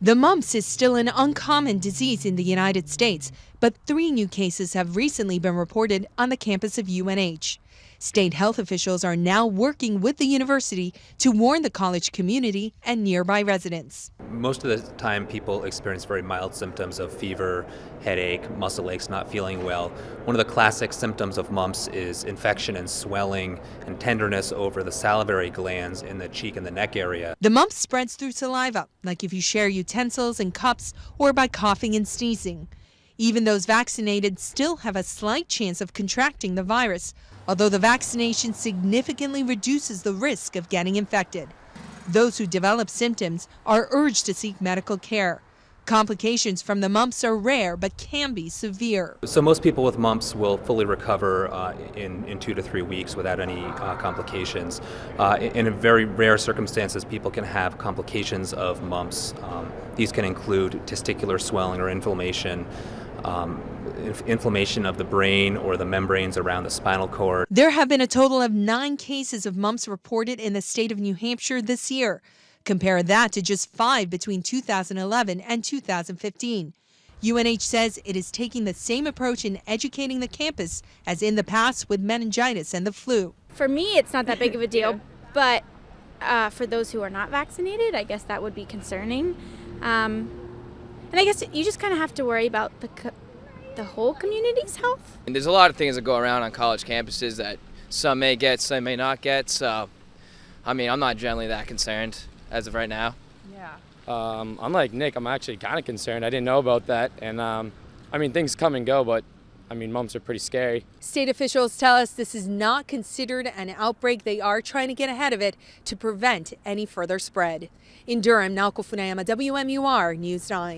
The mumps is still an uncommon disease in the United States, but 3 new cases have recently been reported on the campus of UNH. State health officials are now working with the university to warn the college community and nearby residents. Most of the time people experience very mild symptoms of fever, headache, muscle aches, not feeling well. One of the classic symptoms of mumps is infection and swelling and tenderness over the salivary glands in the cheek and the neck area. The mumps spreads through saliva, like if you share utensils and cups or by coughing and sneezing. Even those vaccinated still have a slight chance of contracting the virus, although the vaccination significantly reduces the risk of getting infected. Those who develop symptoms are urged to seek medical care. Complications from the mumps are rare but can be severe. So most people with mumps will fully recover in 2 to 3 weeks without any complications. In very rare circumstances, people can have complications of mumps. These can include testicular swelling or inflammation, inflammation of the brain or the membranes around the spinal cord. There have been a total of 9 cases of mumps reported in the state of New Hampshire this year. Compare that to just 5 between 2011 and 2015. UNH says it is taking the same approach in educating the campus as in the past with meningitis and the flu. For me, it's not that big of a deal, but for those who are not vaccinated, I guess that would be concerning. And I guess you just kind of have to worry about the whole community's health. And there's a lot of things that go around on college campuses that some may get, some may not get. So, I mean, I'm not generally that concerned as of right now. Yeah. I'm like Nick, I'm actually kind of concerned. I didn't know about that. And I mean, things come and go, but I mean, mumps are pretty scary. State officials tell us this is not considered an outbreak. They are trying to get ahead of it to prevent any further spread. In Durham, Naoko Funayama, WMUR News 9.